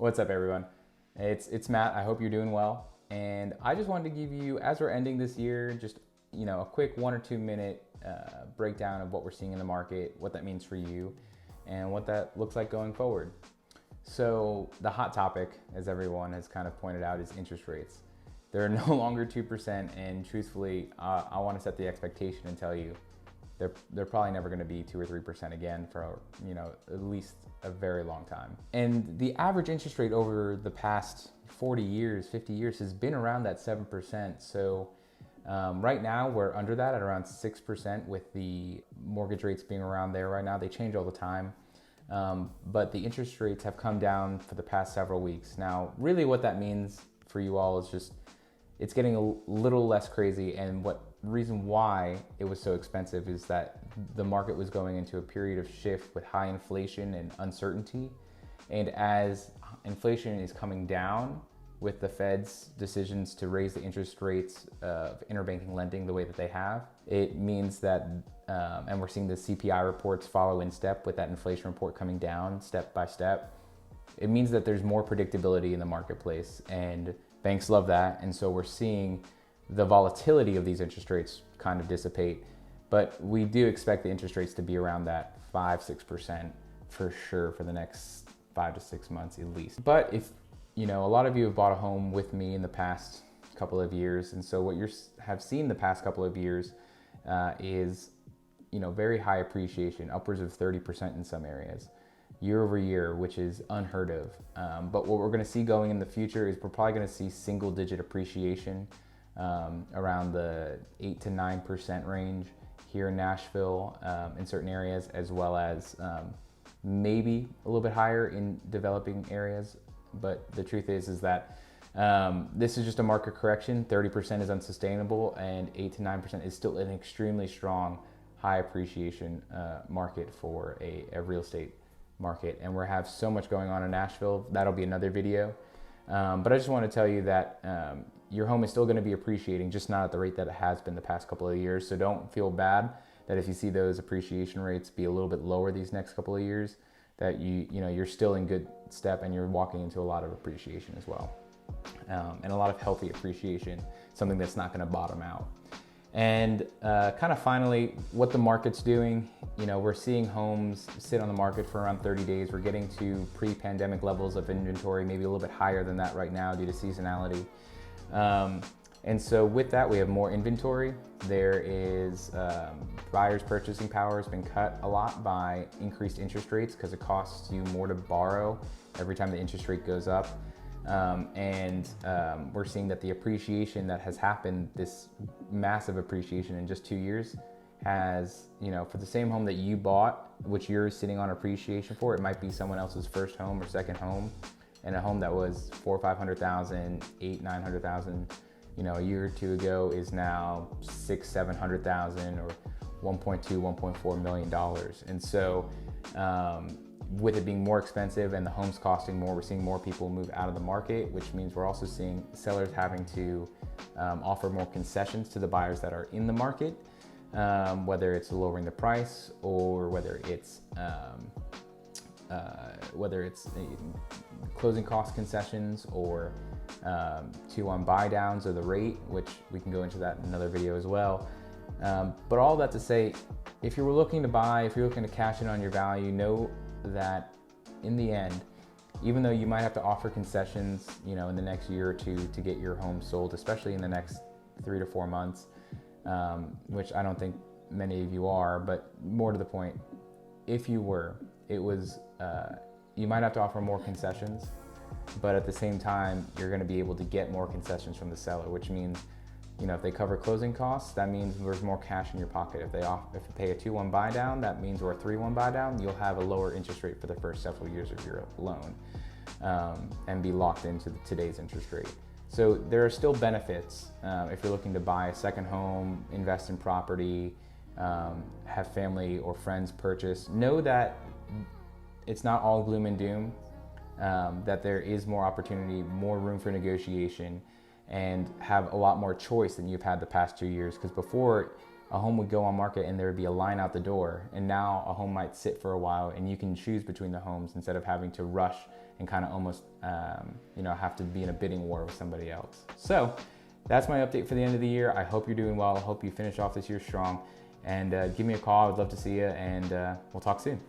What's up, everyone? It's Matt. I hope you're doing well. And I just wanted to give you, as we're ending this year, just a quick 1 or 2 minute breakdown of what we're seeing in the market, what that means for you, and what that looks like going forward. So the hot topic, as everyone has kind of pointed out, is interest rates. They're no longer 2%, and truthfully, I want to set the expectation and tell you they're probably never going to be 2 or 3% again for at least a very long time. And the average interest rate over the past 40 years, 50 years has been around that 7%. So right now we're under that at around 6% with the mortgage rates being around there right now. They change all the time. But the interest rates have come down for the past several weeks. Now, really what that means for you all is just it's getting a little less crazy, and reason why it was so expensive is that the market was going into a period of shift with high inflation and uncertainty. And as inflation is coming down with the Fed's decisions to raise the interest rates of interbank lending the way that they have, it means that, and we're seeing the CPI reports follow in step with that inflation report coming down step by step. It means that there's more predictability in the marketplace, and banks love that. And so we're seeing the volatility of these interest rates kind of dissipate, but we do expect the interest rates to be around that 5-6% for sure for the next 5 to 6 months at least. But if a lot of you have bought a home with me in the past couple of years, and so what you have seen the past couple of years is very high appreciation, upwards of 30% in some areas year over year, which is unheard of. But what we're going to see going in the future is we're probably going to see single digit appreciation around the 8 to 9% range here in Nashville in certain areas, as well as maybe a little bit higher in developing areas. But the truth is that this is just a market correction. 30% is unsustainable, and 8 to 9% is still an extremely strong high appreciation market for a real estate market. And we have so much going on in Nashville. That'll be another video. But I just want to tell you that your home is still going to be appreciating, just not at the rate that it has been the past couple of years. So don't feel bad that if you see those appreciation rates be a little bit lower these next couple of years, that you're still in good step and you're walking into a lot of appreciation as well. And a lot of healthy appreciation, something that's not going to bottom out. And kind of finally, what the market's doing, we're seeing homes sit on the market for around 30 days. We're getting to pre-pandemic levels of inventory, maybe a little bit higher than that right now due to seasonality. And so with that, we have more inventory. There is buyers' purchasing power has been cut a lot by increased interest rates because it costs you more to borrow every time the interest rate goes up. We're seeing that the appreciation that has happened, this massive appreciation in just 2 years, has, for the same home that you bought, which you're sitting on appreciation for, it might be someone else's first home or second home, and a home that was $400,000 or $500,000, $800,000, $900,000, a year or two ago is now $600,000, $700,000 or $1.2-1.4 million. And so, with it being more expensive and the homes costing more, we're seeing more people move out of the market, which means we're also seeing sellers having to offer more concessions to the buyers that are in the market, whether it's lowering the price or whether it's closing cost concessions or 2-1 buy downs of the rate, which we can go into that in another video as well. But all that to say, if you're looking to buy, if you're looking to cash in on your value, know that in the end, even though you might have to offer concessions, in the next year or two to get your home sold, especially in the next 3 to 4 months, which I don't think many of you are, but more to the point, if you were, you might have to offer more concessions, but at the same time, you're going to be able to get more concessions from the seller, which means, if they cover closing costs, that means there's more cash in your pocket. If you pay a 2-1 buy down, that means, or a 3-1 buy down, you'll have a lower interest rate for the first several years of your loan, and be locked into today's interest rate. So there are still benefits if you're looking to buy a second home, invest in property, have family or friends purchase. Know that it's not all gloom and doom, that there is more opportunity, more room for negotiation, and have a lot more choice than you've had the past 2 years. Because before, a home would go on market and there would be a line out the door, and now a home might sit for a while and you can choose between the homes instead of having to rush and kind of almost have to be in a bidding war with somebody else. So that's my update for the end of the year. I hope you're doing well. I hope you finish off this year strong, and give me a call. I would love to see you, and we'll talk soon.